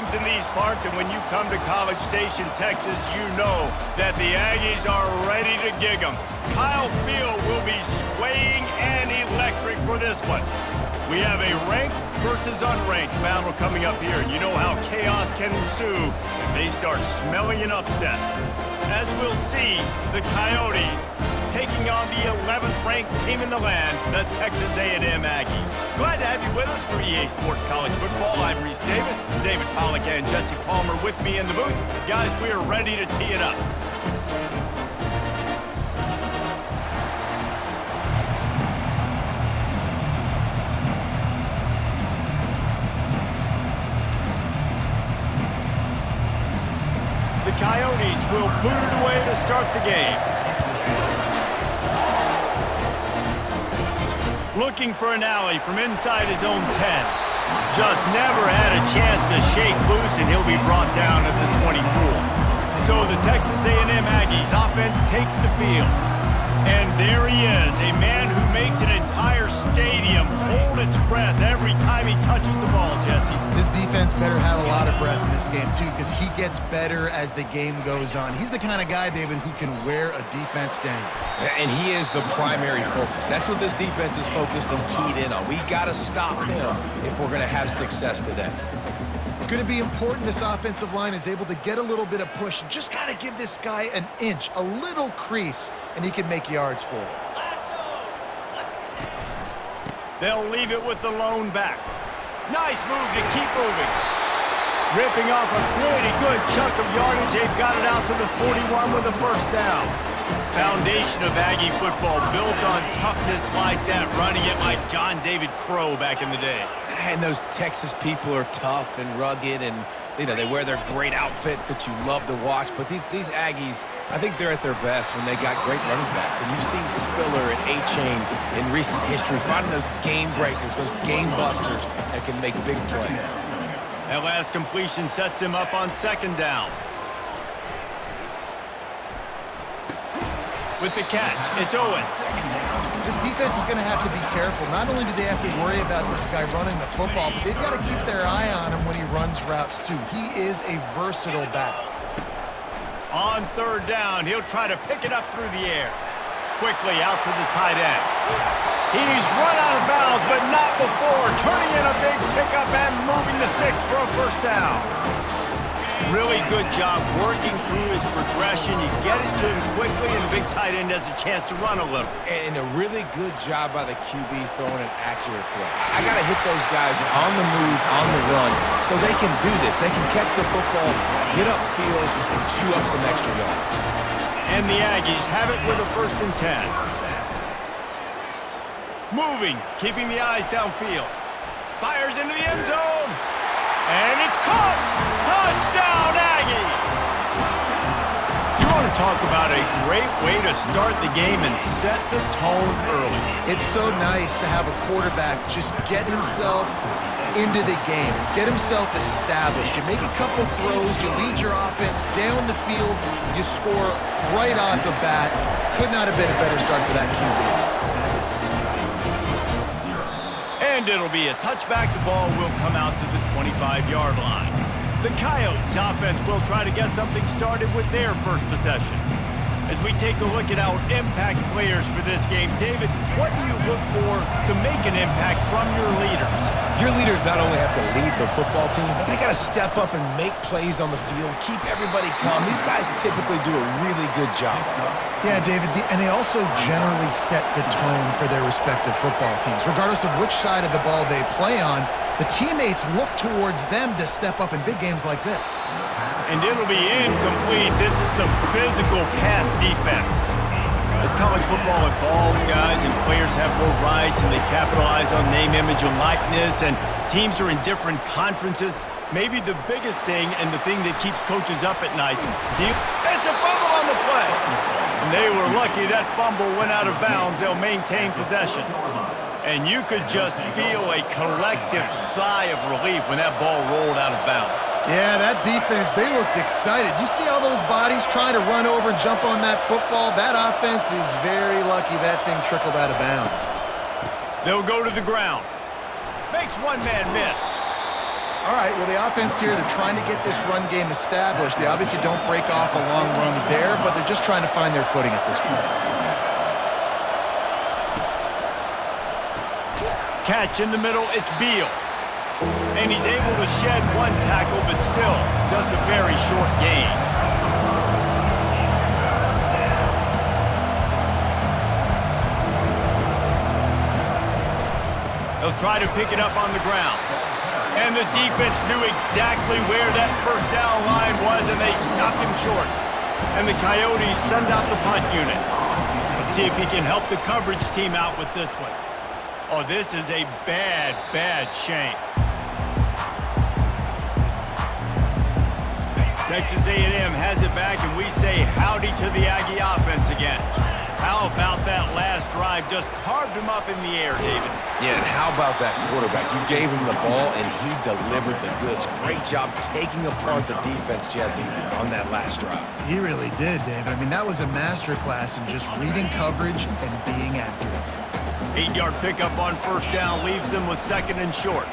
lives in these parts, and when you come to College Station, Texas, you know that the Aggies are ready to gig 'em. Kyle Field will be swaying and electric for this one. We have a ranked versus unranked battle coming up here, and you know how chaos can ensue if they start smelling an upset. As we'll see, the Coyotes taking on the 11th ranked team in the land, the Texas A&M Aggies. Glad to have you with us for EA Sports College Football. I'm Reese Davis, David Pollack and Jesse Palmer with me in the booth. Guys, we are ready to tee it up. The Coyotes will boot it away to start the game. Looking for an alley from inside his own 10. Just never had a chance to shake loose, and he'll be brought down at the 24. So the Texas A&M Aggies offense takes the field. And there he is, a man who makes an entire stadium hold its breath every time he touches the ball, Jesse. This defense better have a lot of breath in this game, too, because he gets better as the game goes on. He's the kind of guy, David, who can wear a defense down. And he is the primary focus. That's what this defense is focused and keyed in on. We got to stop him if we're going to have success today. It's going to be important this offensive line is able to get a little bit of push. Just got to give this guy an inch, a little crease, and he can make yards for it. They'll leave it with the lone back. Nice move to keep moving. Ripping off a pretty good chunk of yardage. They've got it out to the 41 with a first down. Foundation of Aggie football built on toughness like that, running it like John David Crow back in the day. And those Texas people are tough and rugged, and you know they wear their great outfits that you love to watch. But these Aggies, I think they're at their best when they got great running backs. And you've seen Spiller and A-Chain in recent history finding those game breakers, those game busters that can make big plays. That last completion sets him up on second down. With the catch, it's Owens. This defense is going to have to be careful. Not only do they have to worry about this guy running the football, but they've got to keep their eye on him when he runs routes, too. He is a versatile back. On third down, he'll try to pick it up through the air. Quickly out to the tight end. He's run out of bounds, but not before turning in a big pickup and moving the sticks for a first down. Really good job working through his progression. You get it to him quickly, and the big tight end has a chance to run a little. And a really good job by the QB throwing an accurate throw. I got to hit those guys on the move, on the run, so they can do this. They can catch the football, get upfield, and chew up some extra yards. And the Aggies have it with a 1st and 10. Moving, keeping the eyes downfield. Fires into the end zone. And it's caught! Touchdown, Aggie! You want to talk about a great way to start the game and set the tone early. It's so nice to have a quarterback just get himself into the game, get himself established. You make a couple throws, you lead your offense down the field, you score right off the bat. Could not have been a better start for that QB. And it'll be a touchback. The ball will come out to the 25-yard line. The Coyotes offense will try to get something started with their first possession. As we take a look at our impact players for this game, David, what do you look for to make an impact from your leaders? Your leaders not only have to lead the football team, but they got to step up and make plays on the field, keep everybody calm. These guys typically do a really good job of it. Yeah, David, and they also generally set the tone for their respective football teams. Regardless of which side of the ball they play on, the teammates look towards them to step up in big games like this. And it'll be incomplete. This is some physical pass defense. As college football evolves, guys, and players have more rights and they capitalize on name, image, and likeness, and teams are in different conferences, maybe the biggest thing and the thing that keeps coaches up at night, it's a fumble on the play. And they were lucky that fumble went out of bounds. They'll maintain possession. And you could just feel a collective sigh of relief when that ball rolled out of bounds. Yeah, that defense, they looked excited. You see all those bodies trying to run over and jump on that football? That offense is very lucky that thing trickled out of bounds. They'll go to the ground. Makes one man miss. All right, well, the offense here, they're trying to get this run game established. They obviously don't break off a long run there, but they're just trying to find their footing at this point. Catch in the middle, it's Beal. And he's able to shed one tackle, but still just a very short gain. They'll try to pick it up on the ground. And the defense knew exactly where that first down line was, and they stopped him short. And the Coyotes send out the punt unit. Let's see if he can help the coverage team out with this one. Oh, this is a bad, bad shame. Texas A&M has it back, and we say howdy to the Aggie offense again. How about that last drive? Just carved him up in the air, David. Yeah, and how about that quarterback? You gave him the ball, and he delivered the goods. Great job taking apart the defense, Jesse, on that last drive. He really did, David. I mean, that was a masterclass in just reading coverage and being accurate. 8-yard pickup on first down leaves them with second and short.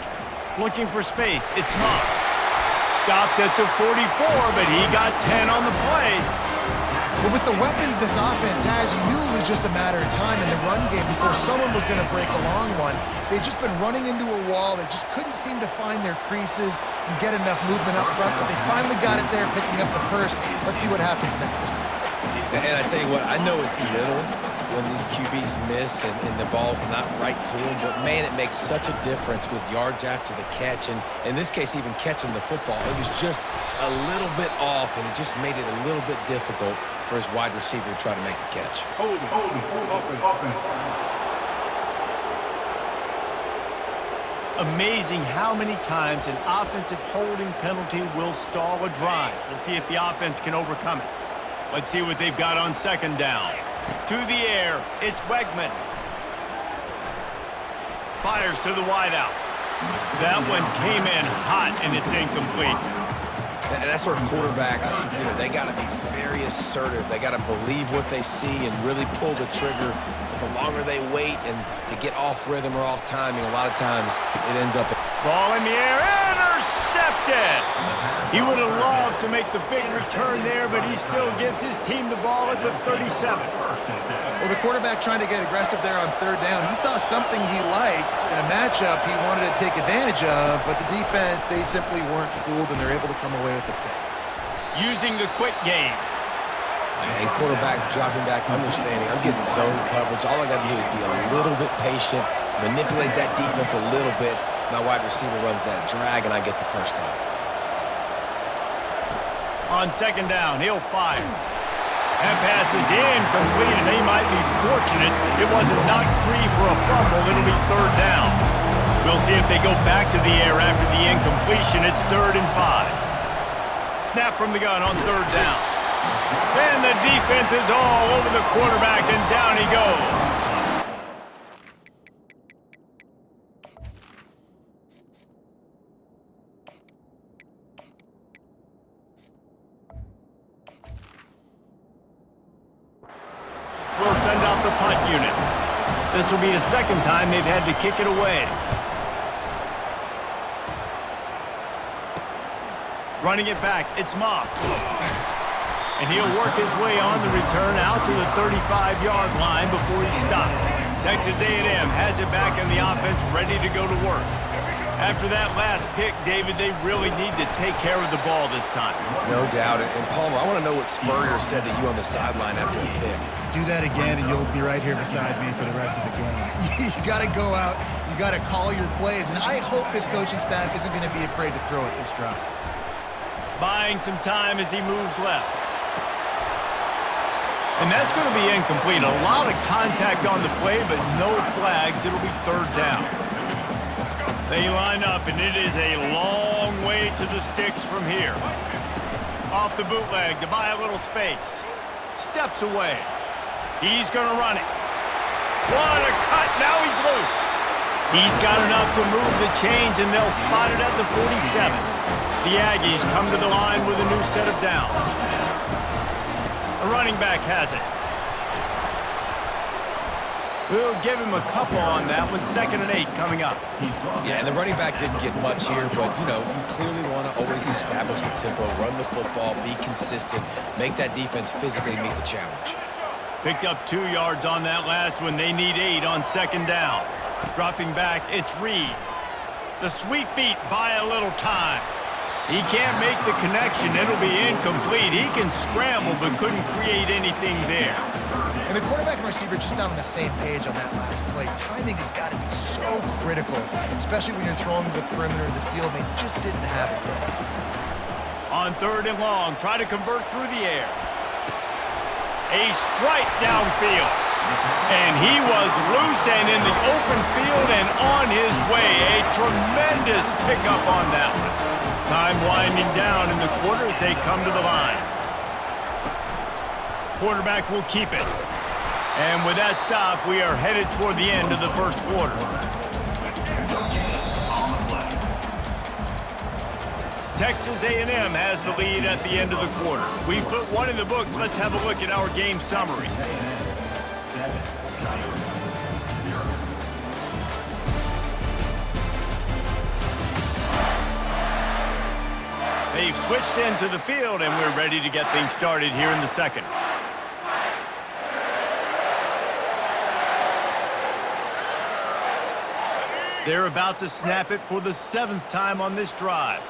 Looking for space, it's Moss. Stopped at the 44, but he got 10 on the play. But with the weapons this offense has, you knew it was just a matter of time in the run game before someone was going to break a long one. They'd just been running into a wall. They just couldn't seem to find their creases and get enough movement up front, but they finally got it there, picking up the first. Let's see what happens next. And I tell you what, I know it's little when these QBs miss and the ball's not right to them, but man, it makes such a difference with yards after the catch, and in this case, even catching the football. It was just a little bit off, and it just made it a little bit difficult for his wide receiver to try to make the catch. Amazing how many times an offensive holding penalty will stall a drive. We'll see if the offense can overcome it. Let's see what they've got on second down. To the air, it's Wegman. Fires to the wideout. That one came in hot, and it's incomplete. And that's where quarterbacks, they got to be very assertive. They got to believe what they see and really pull the trigger. But the longer they wait and they get off rhythm or off timing, a lot of times it ends up... Ball in the air, intercepted! He would have loved to make the big return there, but he still gives his team the ball at the 37. Well, the quarterback trying to get aggressive there on third down. He saw something he liked in a matchup he wanted to take advantage of, but the defense, they simply weren't fooled, and they're able to come away with the pick. Using the quick game. And quarterback dropping back, understanding, I'm getting zone coverage. All I got to do is be a little bit patient, manipulate that defense a little bit. My wide receiver runs that drag, and I get the first down. On second down, he'll fire. That pass is incomplete, and they might be fortunate it wasn't knocked free for a fumble. It'll be third down. We'll see if they go back to the air after the incompletion. It's 3rd and 5. Snap from the gun on third down. And the defense is all over the quarterback, and down he goes. Will send out the punt unit. This will be the second time they've had to kick it away. Running it back, it's Moss. And he'll work his way on the return out to the 35-yard line before he's stopped. Texas A&M has it back in the offense, ready to go to work. After that last pick, David, they really need to take care of the ball this time. No doubt. And Palmer, I want to know what Spurrier said to you on the sideline after a pick. Do that again, and you'll be right here beside me for the rest of the game. You got to go out. You got to call your plays, and I hope this coaching staff isn't going to be afraid to throw at this drop. Buying some time as he moves left. And that's going to be incomplete. A lot of contact on the play, but no flags. It'll be third down. They line up, and it is a long way to the sticks from here. Off the bootleg to buy a little space. Steps away. He's going to run it. What a cut. Now he's loose. He's got enough to move the chains, and they'll spot it at the 47. The Aggies come to the line with a new set of downs. The running back has it. We'll give him a couple on that one. 2nd and 8 coming up. Yeah, and the running back didn't get much here, but, you know, you clearly want to always establish the tempo, run the football, be consistent, make that defense physically meet the challenge. Picked up 2 yards on that last one. They need 8 on 2nd down. Dropping back, it's Reed. The sweet feet buy a little time. He can't make the connection. It'll be incomplete. He can scramble, but couldn't create anything there. And the quarterback and receiver just not on the same page on that last play. Timing has got to be so critical, especially when you're throwing to the perimeter of the field. They just didn't have it there. On 3rd and long, try to convert through the air. A strike downfield. And he was loose and in the open field and on his way. A tremendous pickup on that one. Time winding down in the quarter as they come to the line. Quarterback will keep it. And with that stop, we are headed toward the end of the 1st quarter. Texas A&M has the lead at the end of the quarter. We've put one in the books. Let's have a look at our game summary. They've switched into the field, and we're ready to get things started here in the 2nd. They're about to snap it for the 7th time on this drive.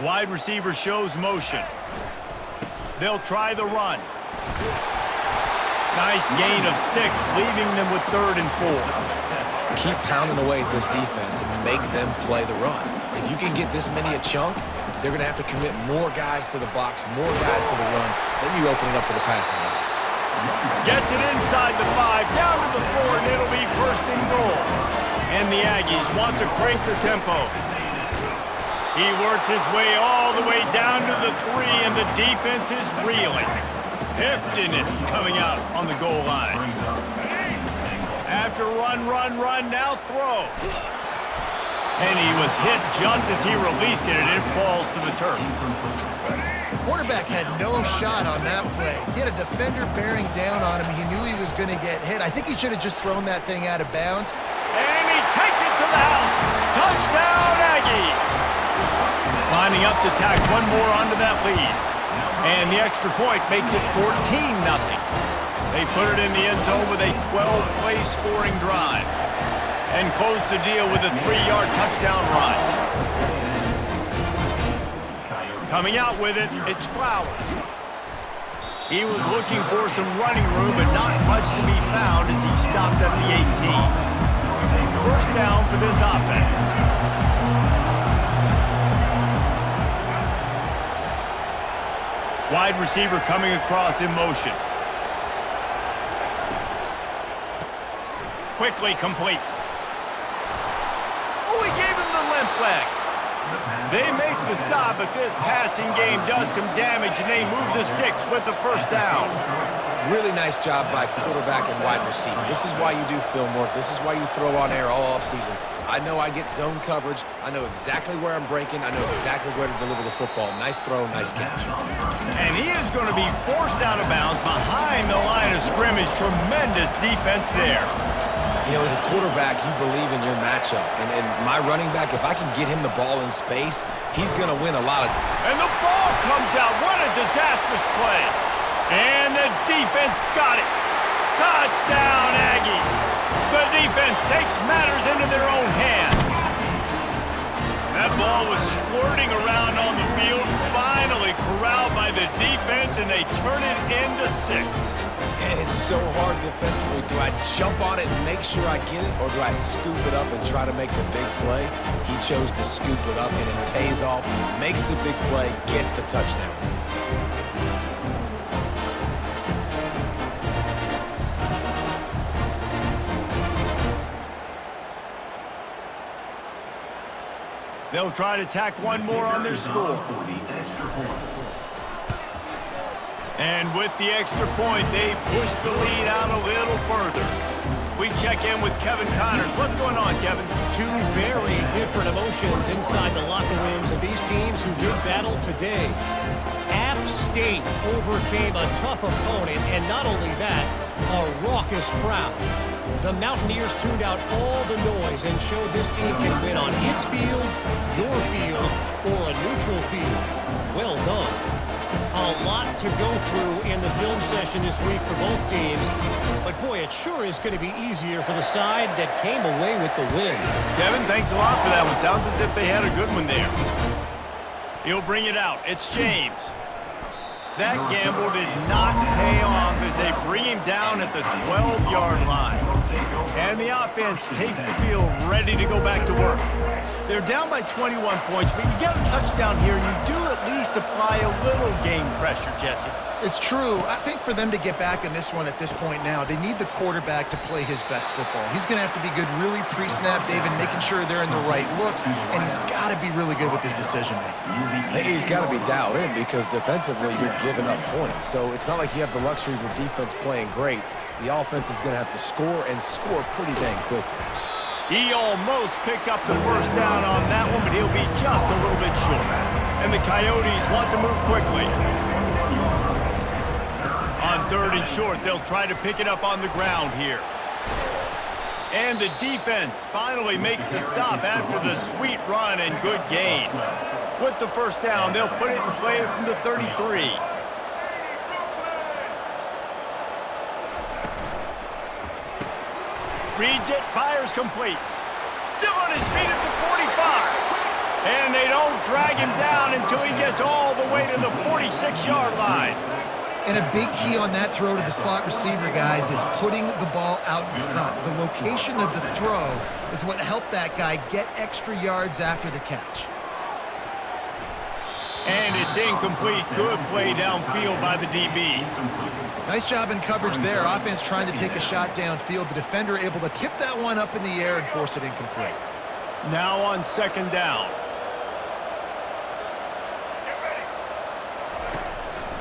Wide receiver shows motion. They'll try the run. Nice gain of 6, leaving them with 3rd and 4. Keep pounding away at this defense and make them play the run. If you can get this many a chunk, they're going to have to commit more guys to the box, more guys to the run. Then you open it up for the passing game. Gets it inside the 5, down to the 4, and it'll be 1st and goal. And the Aggies want to crank the tempo. He works his way all the way down to the 3, and the defense is reeling. Heftiness coming out on the goal line. After run, now throw. And he was hit just as he released it, and it falls to the turf. The quarterback had no shot on that play. He had a defender bearing down on him. He knew he was going to get hit. I think he should have just thrown that thing out of bounds. And he takes it to the house. Touchdown, Aggies! Lining up to tack one more onto that lead. And the extra point makes it 14-0. They put it in the end zone with a 12-play scoring drive. And close the deal with a 3-yard touchdown run. Coming out with it, it's Flowers. He was looking for some running room, but not much to be found as he stopped at the 18. 1st down for this offense. Wide receiver coming across in motion. Quickly complete. Oh, he gave him the limp leg. They make the stop, but this passing game does some damage, and they move the sticks with the 1st down. Really nice job by quarterback and wide receiver. This is why you do film work. This is why you throw on air all offseason. I know I get zone coverage. I know exactly where I'm breaking. I know exactly where to deliver the football. Nice throw, nice catch. And he is going to be forced out of bounds behind the line of scrimmage. Tremendous defense there. You know, as a quarterback, you believe in your matchup. And my running back, if I can get him the ball in space, he's going to win a lot of... And the ball comes out. What a disastrous play. And the defense got it. Touchdown, Aggies. The defense takes matters into their own hands. That ball was squirting around on the field, finally corralled by the defense, and they turn it into 6. And it's so hard defensively. Do I jump on it and make sure I get it, or do I scoop it up and try to make the big play? He chose to scoop it up, and it pays off, makes the big play, gets the touchdown. They'll try to tack one more on their score. And with the extra point, they push the lead out a little further. We check in with Kevin Connors. What's going on, Kevin? Two very different emotions inside the locker rooms of these teams who did battle today. App State overcame a tough opponent, and not only that, a raucous crowd. The Mountaineers tuned out all the noise and showed this team can win on its field, your field, or a neutral field. Well done. A lot to go through in the film session this week for both teams, but boy, it sure is going to be easier for the side that came away with the win. Kevin, thanks a lot for that one. Sounds as if they had a good one there. He'll bring it out. It's James. That gamble did not pay off as they bring him down at the 12-yard line. And the offense takes the field ready to go back to work. They're down by 21 points, but you get a touchdown here, and you do at least apply a little game pressure, Jesse. It's true. I think for them to get back in this one at this point now, they need the quarterback to play his best football. He's going to have to be good really pre-snap, David, making sure they're in the right looks, and he's got to be really good with his decision-making. He's got to be dialed in because defensively you're giving up points. So it's not like you have the luxury of your defense playing great. The offense is going to have to score and score pretty dang quickly. He almost picked up the first down on that one, but he'll be just a little bit short. And the Coyotes want to move quickly. On 3rd and short, they'll try to pick it up on the ground here. And the defense finally makes the stop after the sweet run and good gain. With the first down, they'll put it in play from the 33. Reads it, fires complete. Still on his feet at the 45. And they don't drag him down until he gets all the way to the 46-yard line. And a big key on that throw to the slot receiver, guys, is putting the ball out in front. The location of the throw is what helped that guy get extra yards after the catch. And it's incomplete. Good play downfield by the DB. Nice job in coverage there. Offense trying to take a shot downfield. The defender able to tip that one up in the air and force it incomplete. Now on 2nd down.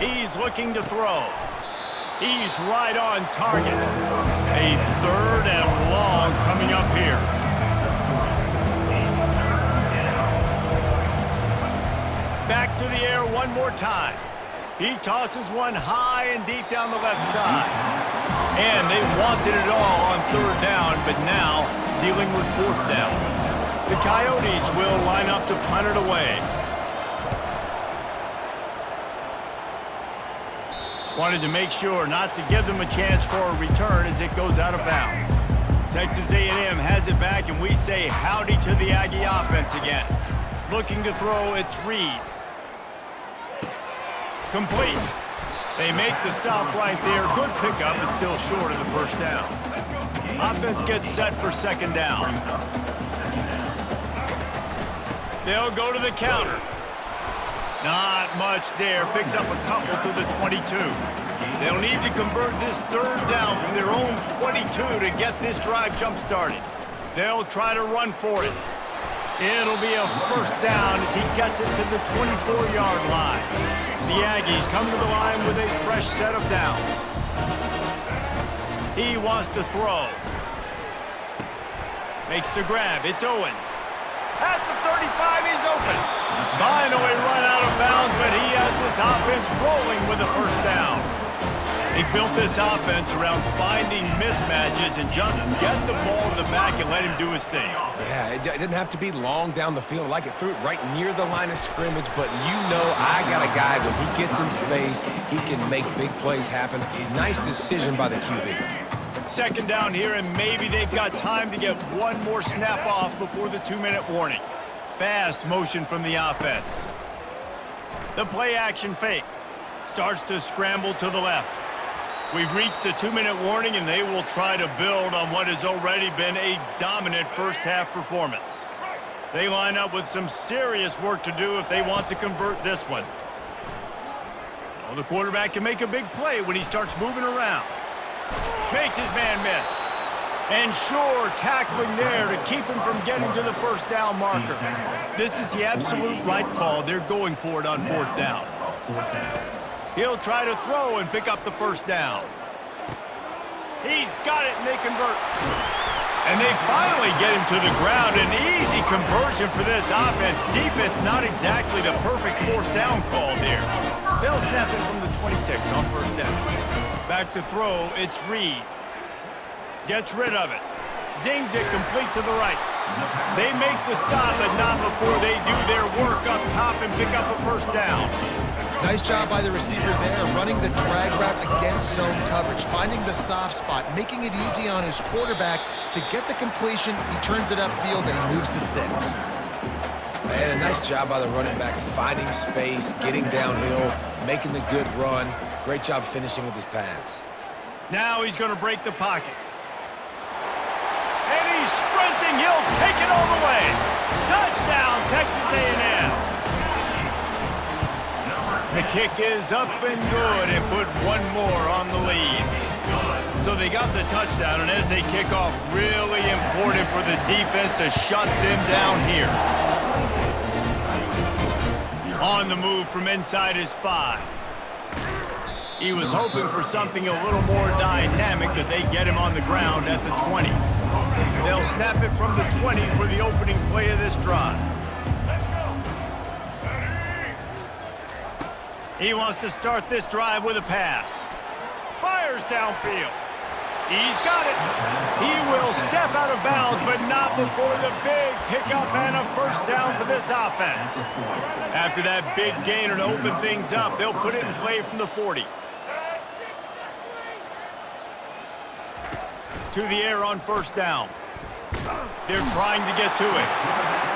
He's looking to throw. He's right on target. A 3rd and long coming up here. Back to the air one more time. He tosses one high and deep down the left side. And they wanted it all on 3rd down, but now dealing with 4th down. The Coyotes will line up to punt it away. Wanted to make sure not to give them a chance for a return as it goes out of bounds. Texas A&M has it back, and we say howdy to the Aggie offense again. Looking to throw, it's Reed. Complete. They make the stop right there. Good pickup, but still short of the first down. Offense gets set for 2nd down. They'll go to the counter. Not much there. Picks up a couple to the 22. They'll need to convert this 3rd down from their own 22 to get this drive jump-started. They'll try to run for it. It'll be a 1st down as he gets it to the 24-yard line. The Aggies come to the line with a fresh set of downs. He wants to throw. Makes the grab. It's Owens. At the 35, he's open. Finally run out of bounds, but he has this offense rolling with a 1st down. He built this offense around finding mismatches and just get the ball in the back and let him do his thing. Yeah, it didn't have to be long down the field. I like it, threw it right near the line of scrimmage, but you know I got a guy when he gets in space, he can make big plays happen. Nice decision by the QB. 2nd down here, and maybe they've got time to get one more snap off before the 2-minute warning. Fast motion from the offense. The play action fake. Starts to scramble to the left. We've reached the 2-minute warning, and they will try to build on what has already been a dominant first-half performance. They line up with some serious work to do if they want to convert this one. Well, the quarterback can make a big play when he starts moving around. Makes his man miss. And sure, tackling there to keep him from getting to the 1st down marker. This is the absolute right call. They're going for it on 4th down. He'll try to throw and pick up the 1st down. He's got it, and they convert. And they finally get him to the ground. An easy conversion for this offense. Defense not exactly the perfect fourth down call there. They'll snap it from the 26 on first down. Back to throw, it's Reed. Gets rid of it. Zings it complete to the right. They make the stop, but not before they do their work up top and pick up a first down. Nice job by the receiver there, running the drag route against zone coverage, finding the soft spot, making it easy on his quarterback to get the completion. He turns it upfield and he moves the sticks. And a nice job by the running back, finding space, getting downhill, making the good run. Great job finishing with his pads. Now he's going to break the pocket. And he's sprinting. He'll take it all the way. Touchdown, Texas A&M. The kick is up and good and put one more on the lead. So they got the touchdown, and as they kick off, really important for the defense to shut them down here. On the move from inside his 5. He was hoping for something a little more dynamic, but they get him on the ground at the 20. They'll snap it from the 20 for the opening play of this drive. He wants to start this drive with a pass. Fires downfield. He's got it. He will step out of bounds, but not before the big pickup and a first down for this offense. After that big gainer to open things up, they'll put it in play from the 40. To the air on first down. They're trying to get to it.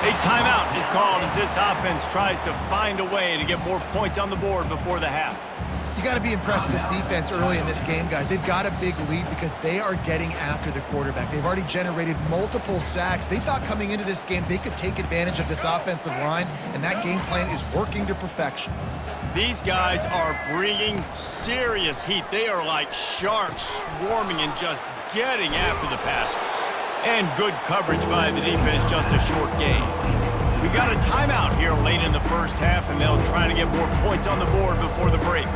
A timeout is called as this offense tries to find a way to get more points on the board before the half. You got to be impressed with this defense early in this game, guys. They've got a big lead because they are getting after the quarterback. They've already generated multiple sacks. They thought coming into this game they could take advantage of this offensive line, and that game plan is working to perfection. These guys are bringing serious heat. They are like sharks swarming and just getting after the passer. And good coverage by the defense, just a short gain. We got a timeout here late in the first half, and they'll try to get more points on the board before the break.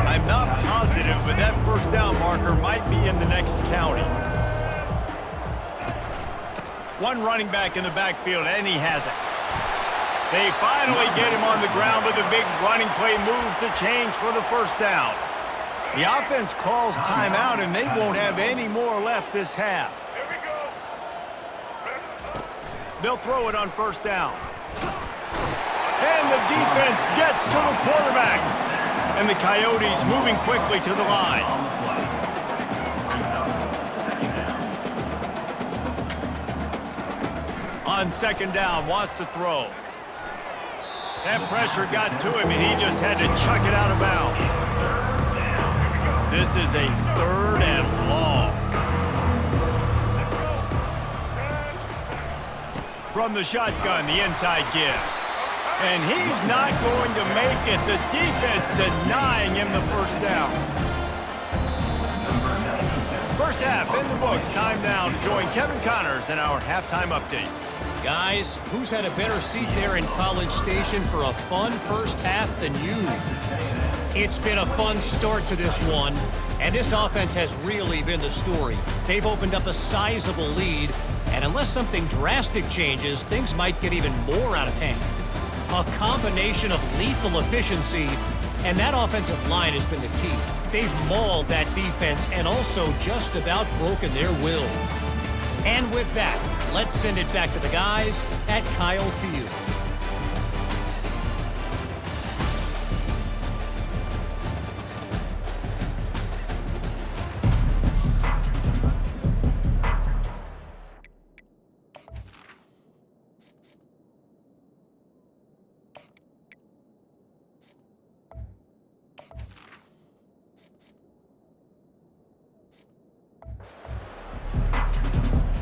I'm not positive, but that first down marker might be in the next county. One running back in the backfield, and he has it. They finally get him on the ground, but the big running play moves the change for the first down. The offense calls timeout, and they won't have any more left this half. They'll throw it on first down. And the defense gets to the quarterback. And the Coyotes moving quickly to the line. On second down, wants to throw. That pressure got to him, and he just had to chuck it out of bounds. This is a third and long. From the shotgun, the inside give. And he's not going to make it. The defense denying him the first down. First half in the books. Time now to join Kevin Connors in our halftime update. Guys, who's had a better seat there in College Station for a fun first half than you? It's been a fun start to this one, and this offense has really been the story. They've opened up a sizable lead, and unless something drastic changes, things might get even more out of hand. A combination of lethal efficiency, and that offensive line has been the key. They've mauled that defense and also just about broken their will. And with that, let's send it back to the guys at Kyle Field.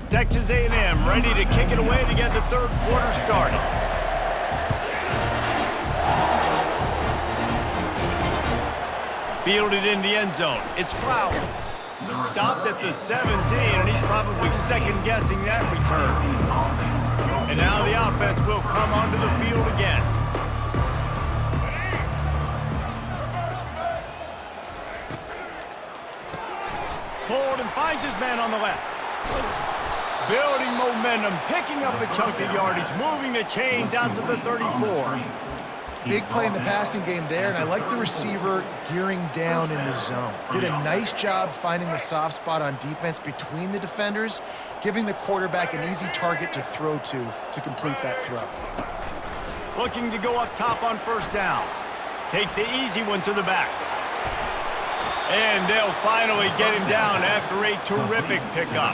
Texas A&M ready to kick it away to get the third quarter started. Fielded in the end zone. It's Flowers. Stopped at the 17, and he's probably second-guessing that return. And now the offense will come onto the field again. Pulled and finds his man on the left. Building momentum, picking up a chunk of yardage, moving the chains out to the 34. Big play in the passing game there, and I like the receiver gearing down in the zone. Did a nice job finding the soft spot on defense between the defenders, giving the quarterback an easy target to throw to complete that throw. Looking to go up top on first down. Takes the easy one to the back. And they'll finally get him down after a terrific pickup.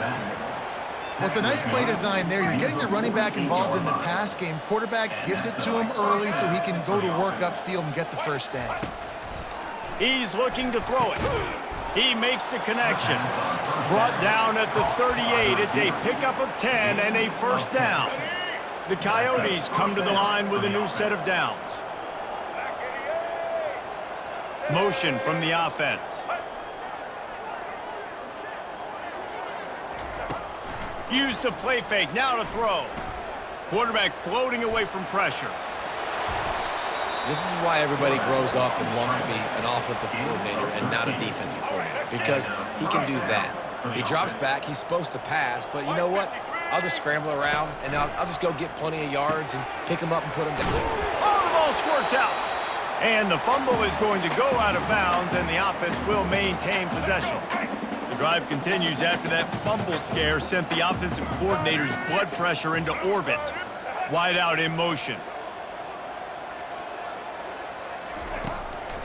Well, it's a nice play design there. You're getting the running back involved in the pass game. Quarterback gives it to him early so he can go to work upfield and get the first down. He's looking to throw it. He makes the connection. Brought down at the 38. It's a pickup of 10 and a first down. The Coyotes come to the line with a new set of downs. Motion from the offense. Use the play fake, now to throw. Quarterback floating away from pressure. This is why everybody grows up and wants to be an offensive coordinator and not a defensive coordinator, because he can do that. He drops back, he's supposed to pass, but you know what? I'll just scramble around, and I'll just go get plenty of yards and pick him up and put him down. Oh, the ball squirts out. And the fumble is going to go out of bounds, and the offense will maintain possession. Drive continues after that fumble scare sent the offensive coordinator's blood pressure into orbit. Wide out in motion.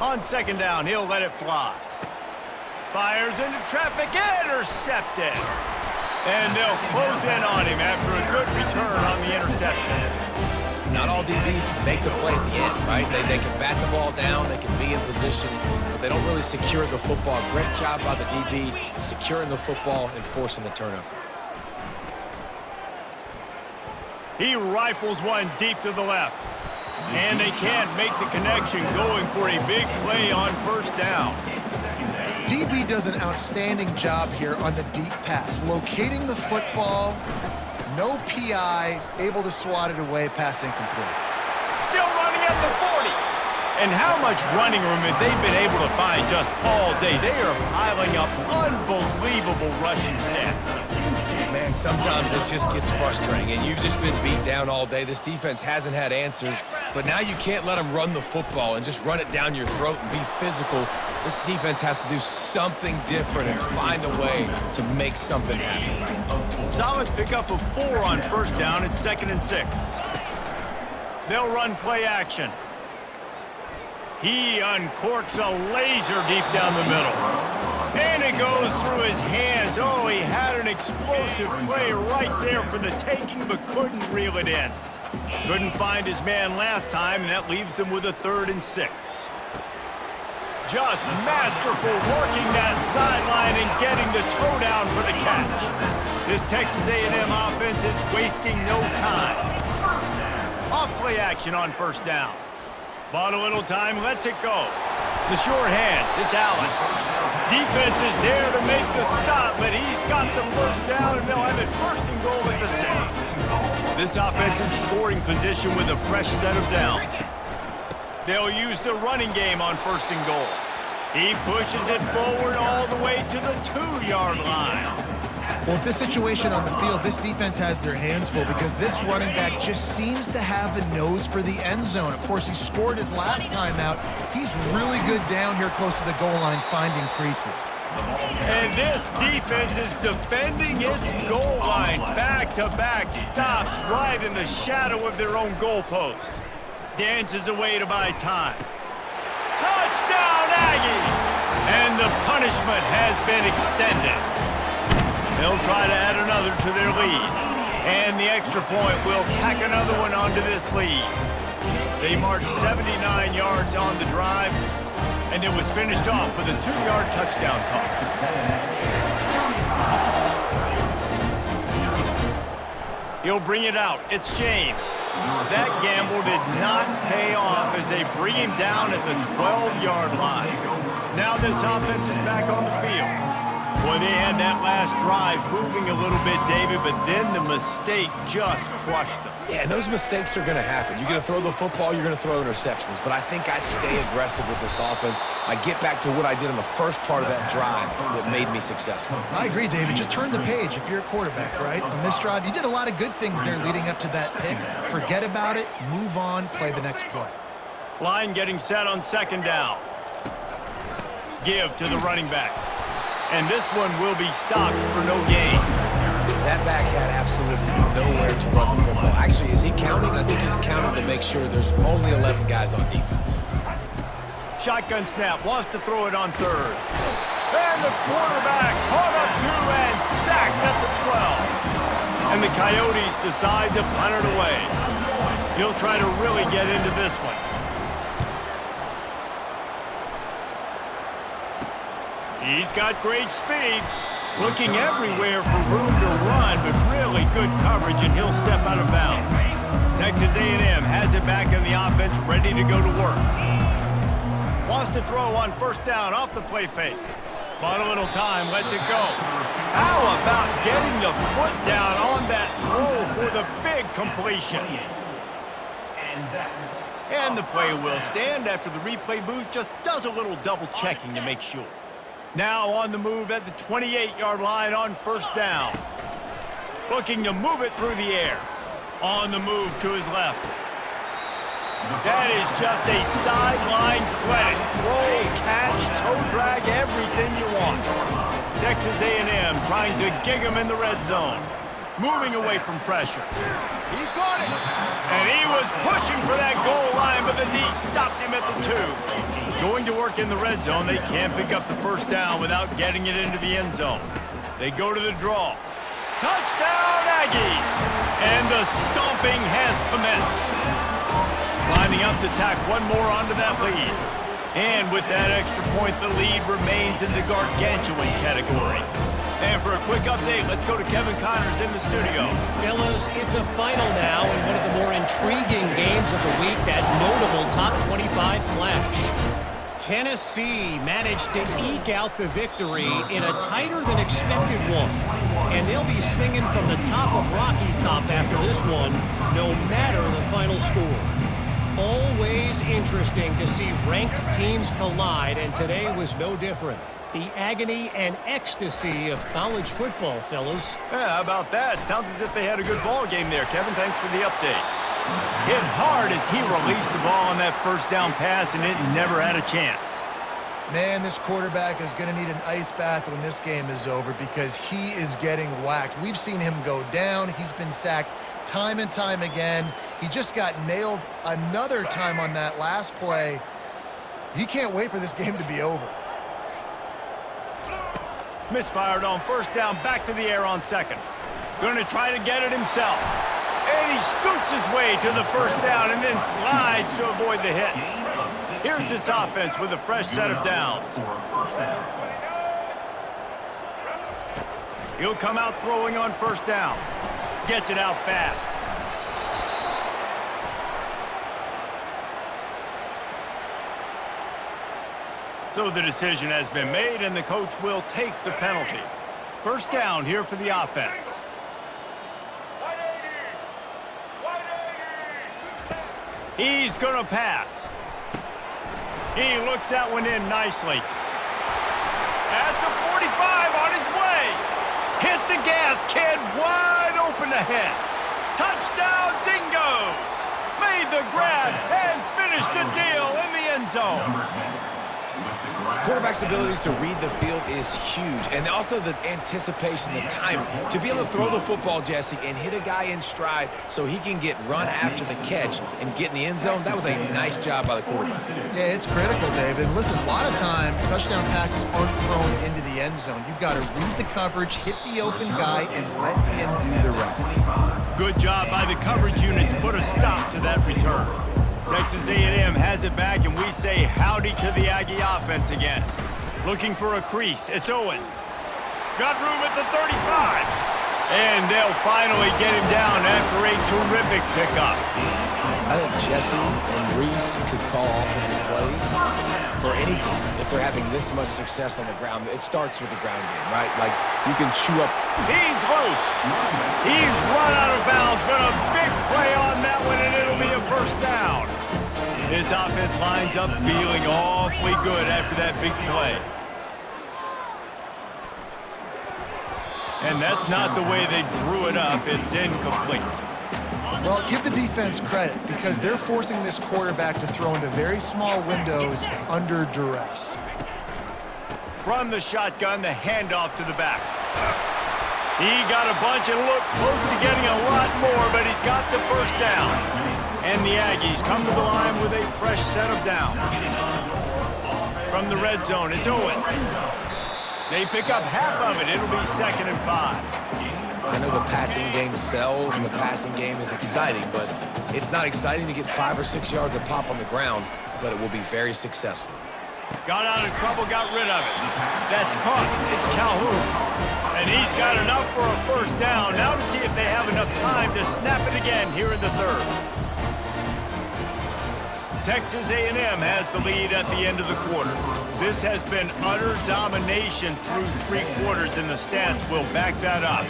On second down, he'll let it fly. Fires into traffic, intercepted. And they'll close in on him after a good return on the interception. Not all DBs make the play at the end, right? They can bat the ball down, they can be in position, but they don't really secure the football. Great job by the DB securing the football and forcing the turnover. He rifles one deep to the left. And they can't make the connection, going for a big play on first down. DB does an outstanding job here on the deep pass, locating the football. No PI, able to swat it away, pass incomplete. Still running at the 40. And how much running room have they been able to find just all day? They are piling up unbelievable rushing stats. Man, sometimes it just gets frustrating, and you've just been beat down all day. This defense hasn't had answers, but now you can't let them run the football and just run it down your throat and be physical. This defense has to do something different and find a way to make something happen. Solid pickup of 4 on first down. It's 2nd and 6. They'll run play action. He uncorks a laser deep down the middle. And it goes through his hands. Oh, he had an explosive play right there for the taking, but couldn't reel it in. Couldn't find his man last time, and that leaves them with a 3rd and 6. Just masterful working that sideline and getting the toe down for the catch. This Texas A&M offense is wasting no time. Off play action on first down. Bought a little time, lets it go. The short hands, it's Allen. Defense is there to make the stop, but he's got the first down, and they'll have it 1st and goal at the 6. This offensive scoring position with a fresh set of downs. They'll use the running game on 1st and goal. He pushes it forward all the way to the 2-yard line. Well, with this situation on the field, this defense has their hands full because this running back just seems to have a nose for the end zone. Of course, he scored his last time out. He's really good down here close to the goal line, finding creases. And this defense is defending its goal line. Back-to-back stops right in the shadow of their own goalpost. Dances away to buy time. Touchdown, Aggies! And the punishment has been extended. They'll try to add another to their lead. And the extra point will tack another one onto this lead. They marched 79 yards on the drive, and it was finished off with a 2-yard touchdown toss. He'll bring it out. It's James. That gamble did not pay off as they bring him down at the 12-yard line. Now this offense is back on the field. Boy, they had that last drive moving a little bit, David, but then the mistake just crushed them. Yeah, and those mistakes are going to happen. You're going to throw the football, you're going to throw interceptions. But I think I stay aggressive with this offense. I get back to what I did in the first part of that drive that made me successful. I agree, David. Just turn the page if you're a quarterback, right? On this drive, you did a lot of good things there leading up to that pick. Forget about it, move on, play the next play. Line getting set on second down. Give to the running back. And this one will be stopped for no gain. That back had absolutely nowhere to run the football. Actually, is he counting? I think he's counting to make sure there's only 11 guys on defense. Shotgun snap, wants to throw it on third. And the quarterback caught up to and sacked at the 12. And the Coyotes decide to punt it away. He'll try to really get into this one. He's got great speed. Looking everywhere for room to run, but really good coverage, and he'll step out of bounds. Texas A&M has it back in the offense, ready to go to work. Wants to throw on first down off the play fake. Bought a little time, lets it go. How about getting the foot down on that throw for the big completion? And the play will stand after the replay booth just does a little double checking to make sure. Now on the move at the 28-yard line on first down. Looking to move it through the air. On the move to his left. That is just a sideline credit. Throw, catch, toe drag, everything you want. Texas A&M trying to gig him in the red zone. Moving away from pressure. He got it. And he was pushing for that goal line, but the knee stopped him at the 2. Going to work in the red zone, they can't pick up the first down without getting it into the end zone. They go to the draw. Touchdown, Aggies! And the stomping has commenced. Lining up to tack one more onto that lead. And with that extra point, the lead remains in the gargantuan category. And for a quick update, let's go to Kevin Connors in the studio. Fellas, it's a final now in one of the more intriguing games of the week, that notable top 25 clash. Tennessee managed to eke out the victory in a tighter than expected one. And they'll be singing from the top of Rocky Top after this one, no matter the final score. Always interesting to see ranked teams collide, and today was no different. The agony and ecstasy of college football, fellas. Yeah, how about that? Sounds as if they had a good ball game there. Kevin, thanks for the update. Hit hard as he released the ball on that first down pass, and it never had a chance. Man, this quarterback is going to need an ice bath when this game is over because he is getting whacked. We've seen him go down. He's been sacked time and time again. He just got nailed another time on that last play. He can't wait for this game to be over. Misfired on first down, back to the air on second. Going to try to get it himself. And he scoots his way to the first down and then slides to avoid the hit. Here's this offense with a fresh set of downs. He'll come out throwing on first down. Gets it out fast. So the decision has been made, and the coach will take the penalty. First down here for the offense. He's going to pass. He looks that one in nicely. At the 45 on his way. Hit the gas, kid. Wide open ahead. Touchdown, Dingoes. Made the grab and finished the deal in the end zone. Quarterback's abilities to read the field is huge, and also the anticipation, the timing. To be able to throw the football, Jesse, and hit a guy in stride so he can get run after the catch and get in the end zone, that was a nice job by the quarterback. Yeah, it's critical, David. Listen, a lot of times, touchdown passes aren't thrown into the end zone. You've got to read the coverage, hit the open guy, and let him do the rest. Good job by the coverage unit to put a stop to that return. Texas A&M has it back, and we say howdy to the Aggie offense again. Looking for a crease. It's Owens. Got room at the 35. And they'll finally get him down after a terrific pickup. I think Jesse and Reese could call offensive plays for any team if they're having this much success on the ground. It starts with the ground game, right? Like, you can chew up. He's loose. He's run out of bounds, but a big play on that one, and it'll be a first down. This offense lines up feeling awfully good after that big play. And that's not the way they drew it up. It's incomplete. Well, give the defense credit because they're forcing this quarterback to throw into very small windows under duress. From the shotgun, the handoff to the back. He got a bunch and looked close to getting a lot more, but he's got the first down. And the Aggies come to the line with a fresh set of downs. From the red zone, it's Owens. They pick up half of it. It'll be 2nd and 5. I know the passing game sells and the passing game is exciting, but it's not exciting to get 5 or 6 yards a pop on the ground, but it will be very successful. Got out of trouble, got rid of it. That's caught. It's Calhoun. And he's got enough for a first down. Now to see if they have enough time to snap it again here in the 3rd. Texas A&M has the lead at the end of the quarter. This has been utter domination through 3 quarters, and the stats will back that up.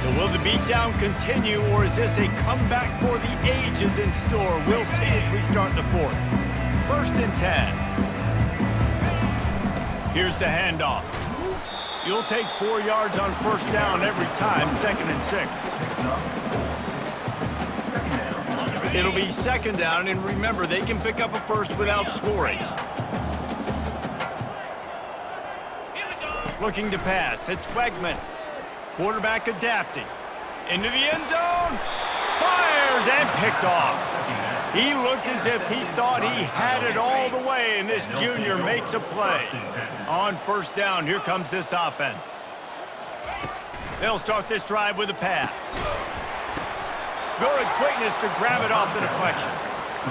So will the beatdown continue, or is this a comeback for the ages in store? We'll see as we start the 4th. 1st and 10. Here's the handoff. You'll take 4 yards on first down every time, 2nd and 6. It'll be 2nd down, and remember, they can pick up a first without scoring. Looking to pass, it's Wegman. Quarterback adapting. Into the end zone. Fires and picked off. He looked as if he thought he had it all the way, and this junior makes a play. On first down, here comes this offense. They'll start this drive with a pass. Good quickness to grab it off the deflection.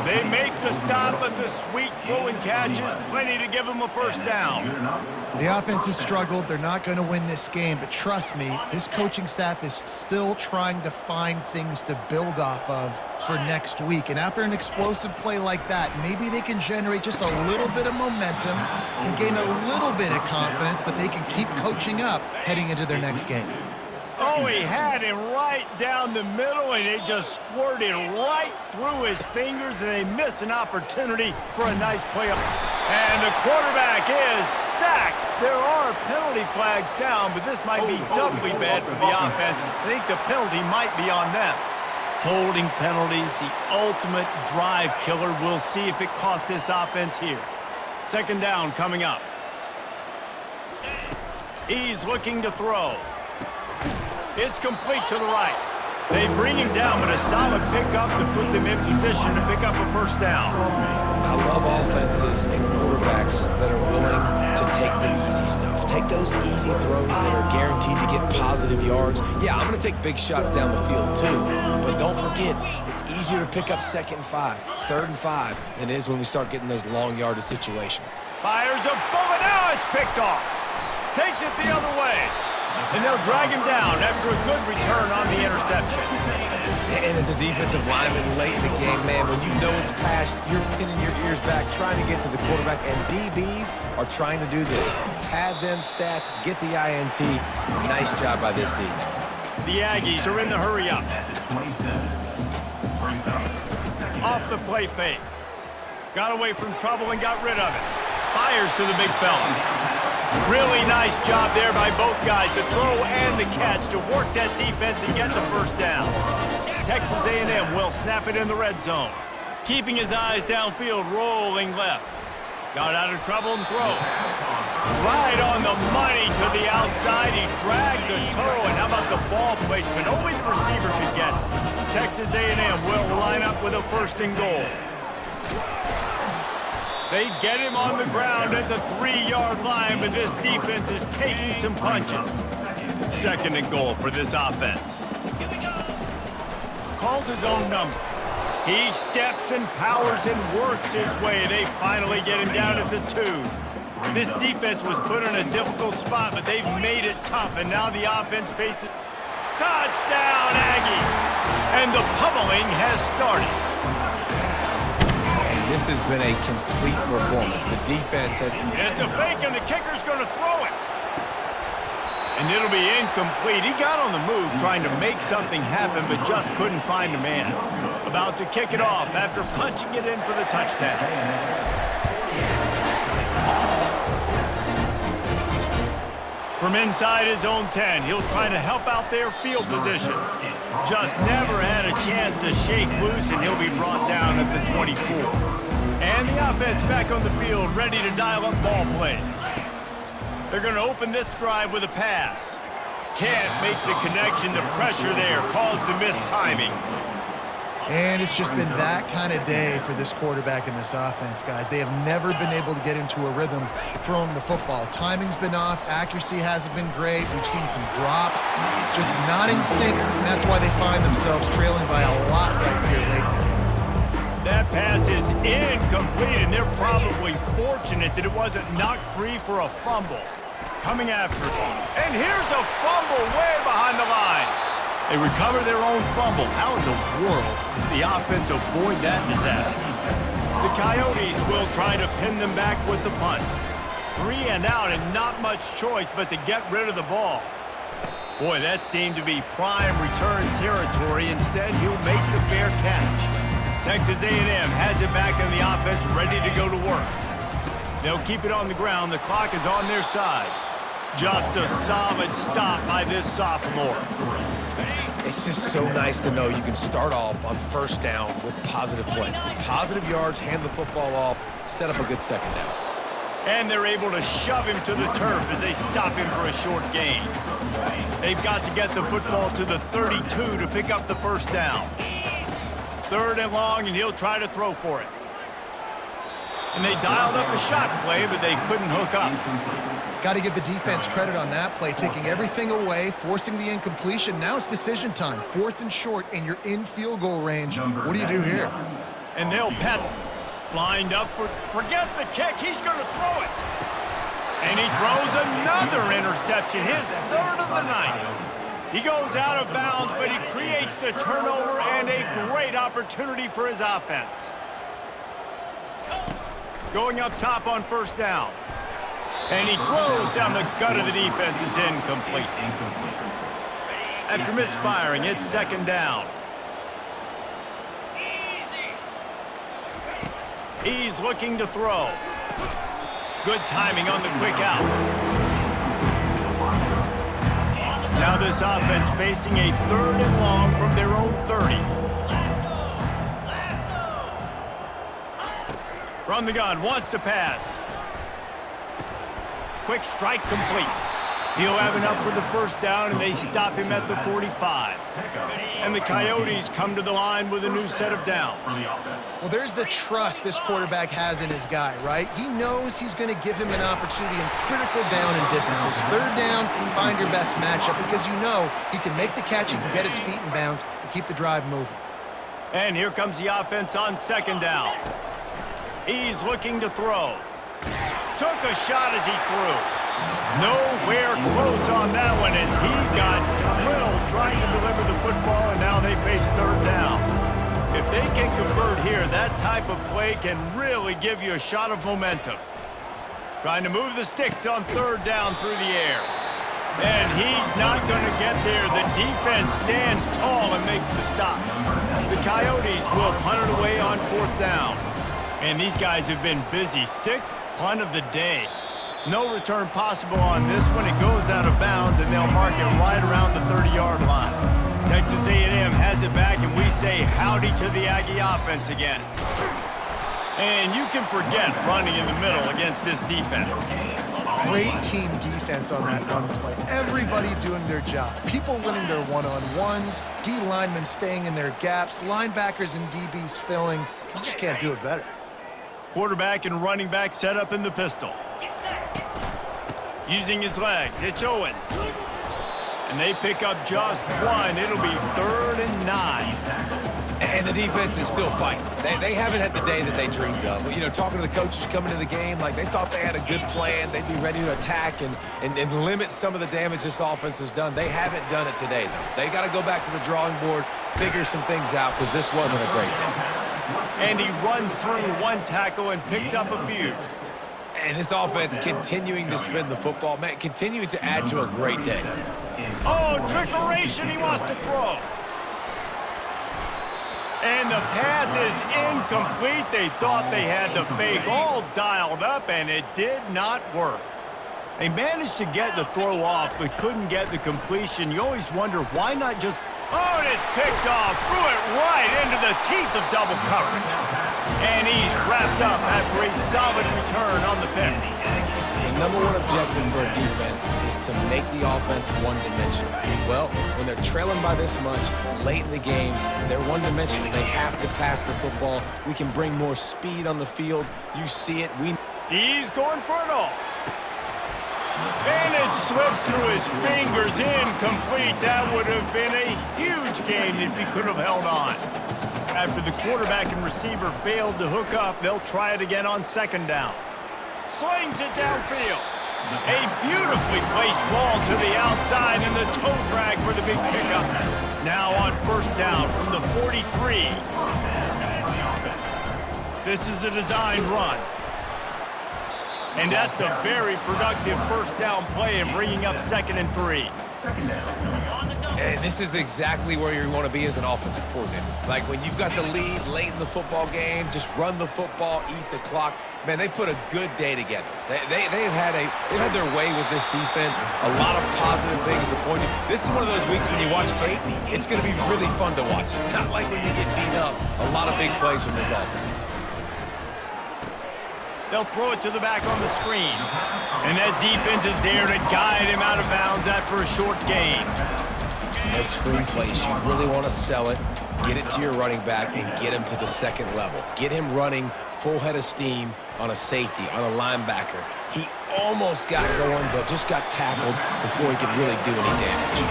They make the stop, but the sweet throwing catch is plenty to give them a first down. The offense has struggled. They're not going to win this game, but trust me, this coaching staff is still trying to find things to build off of for next week. And after an explosive play like that, maybe they can generate just a little bit of momentum and gain a little bit of confidence that they can keep coaching up heading into their next game. Oh, he had him right down the middle, and it just squirted right through his fingers, and they miss an opportunity for a nice play up. And the quarterback is sacked. There are penalty flags down, but this might be doubly bad for the offense. I think the penalty might be on them. Holding penalties, the ultimate drive killer. We'll see if it costs this offense here. 2nd down coming up. He's looking to throw. It's complete to the right. They bring him down, but a solid pickup to put them in position to pick up a first down. I love offenses and quarterbacks that are willing to take the easy stuff. Take those easy throws that are guaranteed to get positive yards. Yeah, I'm going to take big shots down the field too, but don't forget, it's easier to pick up 2nd and 5, 3rd and 5 than it is when we start getting those long yardage situations. Fires a bullet. Now it's picked off. Takes it the other way. And they'll drag him down after a good return on the interception. And as a defensive lineman late in the game, man, when you know it's past, you're pinning your ears back, trying to get to the quarterback, and DBs are trying to do this. Pad them stats, get the INT. Nice job by this D. The Aggies are in the hurry up. Off the play fake. Got away from trouble and got rid of it. Fires to the big fella. Really nice job there by both guys, the throw and the catch, to work that defense and get the first down. Texas A&M will snap it in the red zone. Keeping his eyes downfield, rolling left. Got out of trouble and throws. Right on the money to the outside. He dragged the toe, and how about the ball placement? Only the receiver could get it. Texas A&M will line up with a 1st and goal. They get him on the ground at the 3-yard line, but this defense is taking some punches. 2nd and goal for this offense. Calls his own number. He steps and powers and works his way. They finally get him down at the 2. This defense was put in a difficult spot, but they've made it tough, and now the offense faces touchdown Aggies. And the pummeling has started. And this has been a complete performance. The defense had... It's a fake, and the kicker's going to throw it. And it'll be incomplete. He got on the move trying to make something happen, but just couldn't find a man. About to kick it off after punching it in for the touchdown. From inside his own 10, he'll try to help out their field position. Just never had a chance to shake loose, and he'll be brought down at the 24. And the offense back on the field, ready to dial up ball plays. They're going to open this drive with a pass. Can't make the connection. The pressure there caused the missed timing. And it's just been that kind of day for this quarterback in this offense, guys. They have never been able to get into a rhythm throwing the football. Timing's been off. Accuracy hasn't been great. We've seen some drops. Just not in sync. And that's why they find themselves trailing by a lot right here late in the game. That pass is incomplete, and they're probably fortunate that it wasn't knocked free for a fumble. Coming after it. And here's a fumble way behind the line. They recover their own fumble. How in the world did the offense avoid that disaster? The Coyotes will try to pin them back with the punt. 3 and out, and not much choice but to get rid of the ball. Boy, that seemed to be prime return territory. Instead, he'll make the fair catch. Texas A&M has it back in the offense, ready to go to work. They'll keep it on the ground. The clock is on their side. Just a solid stop by this sophomore. It's just so nice to know you can start off on first down with positive plays. Positive yards, hand the football off, set up a good second down. And they're able to shove him to the turf as they stop him for a short gain. They've got to get the football to the 32 to pick up the first down. 3rd and long, and he'll try to throw for it. And they dialed up a shot play, but they couldn't hook up. Got to give the defense credit on that play, taking everything away, forcing the incompletion. Now it's decision time. 4th and short, and you're in field goal range. What do you do here? And they'll pet lined up for, forget the kick. He's going to throw it. And he throws another interception, his 3rd of the night. He goes out of bounds, but he creates the turnover and a great opportunity for his offense. Going up top on first down. And he throws down the gut of the defense. It's incomplete. After misfiring, it's 2nd down. He's looking to throw. Good timing on the quick out. Now this offense facing a 3rd and long from their own 30. From the gun, wants to pass. Quick strike complete. He'll have enough for the first down, and they stop him at the 45. And the Coyotes come to the line with a new set of downs. Well, there's the trust this quarterback has in his guy, right? He knows he's going to give him an opportunity in critical down and distances. 3rd down, find your best matchup, because you know he can make the catch, he can get his feet in bounds, and keep the drive moving. And here comes the offense on 2nd down. He's looking to throw. Took a shot as he threw. Nowhere close on that one as he got drilled trying to deliver the football, and now they face 3rd down. If they can convert here, that type of play can really give you a shot of momentum. Trying to move the sticks on 3rd down through the air. And he's not going to get there. The defense stands tall and makes the stop. The Coyotes will punt it away on 4th down. And these guys have been busy. 6th punt of the day. No return possible on this one. It goes out of bounds, and they'll mark it right around the 30-yard line. Texas A&M has it back, and we say howdy to the Aggie offense again. And you can forget running in the middle against this defense. Great team defense on that run play. Everybody doing their job. People winning their one-on-ones, D linemen staying in their gaps, linebackers and DBs filling. You just can't do it better. Quarterback and running back set up in the pistol. Using his legs, it's Owens. And they pick up just one. It'll be 3rd and 9. And the defense is still fighting. They haven't had the day that they dreamed of. You know, talking to the coaches coming to the game, like they thought they had a good plan. They'd be ready to attack and limit some of the damage this offense has done. They haven't done it today, though. They got to go back to the drawing board, figure some things out, because this wasn't a great day. And he runs through one tackle and picks up a few. And this offense continuing to spin the football, man, continuing to add to a great day. Oh, trickeration, he wants to throw. And the pass is incomplete. They thought they had the fake all dialed up, and it did not work. They managed to get the throw off, but couldn't get the completion. You always wonder, why not just... Oh, and it's picked off. Threw it right into the teeth of double coverage. And he's wrapped up after a solid return on the pick. The number one objective for a defense is to make the offense one-dimensional. Well, when they're trailing by this much late in the game, they're one-dimensional. They have to pass the football. We can bring more speed on the field. You see it. He's going for it all. And it slips through his fingers, incomplete. That would have been a huge gain if he could have held on. After the quarterback and receiver failed to hook up, they'll try it again on second down. Slings it downfield. A beautifully placed ball to the outside and the toe drag for the big pickup. Now on first down from the 43. This is a design run. And that's a very productive first down play and bringing up 2nd and 3. And this is exactly where you want to be as an offensive coordinator. Like when you've got the lead late in the football game, just run the football, eat the clock. Man, they put a good day together. They've had their way with this defense. A lot of positive things to point to. This is one of those weeks when you watch tape, it's going to be really fun to watch. Not like when you get beat up. A lot of big plays from this offense. They'll throw it to the back on the screen. And that defense is there to guide him out of bounds after a short gain. Those screen plays, you really want to sell it, get it to your running back, and get him to the second level. Get him running full head of steam on a safety, on a linebacker. He almost got going, but just got tackled before he could really do any damage.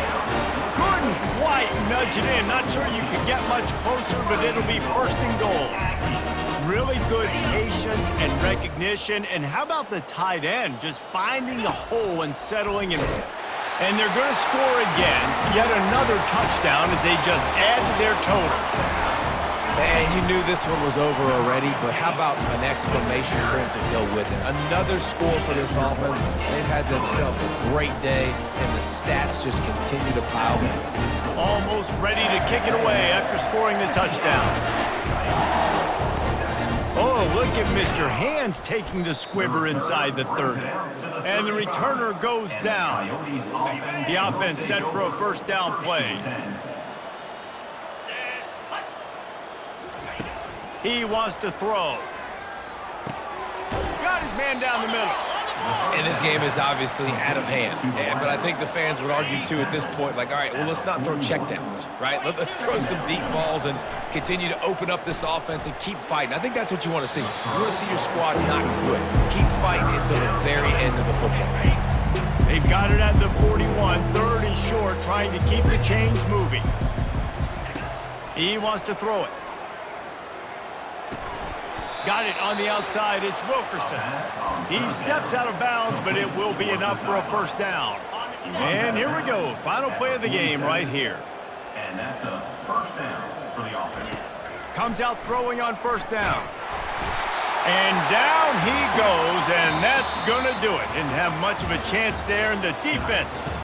Couldn't quite nudge it in. Not sure you could get much closer, but it'll be 1st and goal. Really good patience and recognition. And how about the tight end just finding the hole and settling in? And they're going to score again. Yet another touchdown as they just add to their total. Man, you knew this one was over already, but how about an exclamation point to go with it? Another score for this offense. They've had themselves a great day, and the stats just continue to pile up. Almost ready to kick it away after scoring the touchdown. Oh, look at Mr. Hands taking the squibber inside the 30. And the returner goes down. The offense set for a first down play. He wants to throw. Got his man down the middle. And this game is obviously out of hand. But I think the fans would argue, too, at this point, like, all right, well, let's not throw checkdowns, right? Let's throw some deep balls and continue to open up this offense and keep fighting. I think that's what you want to see. You want to see your squad not quit. Keep fighting until the very end of the football game. They've got it at the 41, 3rd and short, trying to keep the chains moving. He wants to throw it. Got it on the outside. It's Wilkerson. He steps out of bounds, but it will be enough for a first down. And here we go. Final play of the game right here. And that's a first down for the offense. Comes out throwing on first down. And down he goes, and that's going to do it. Didn't have much of a chance there, and the defense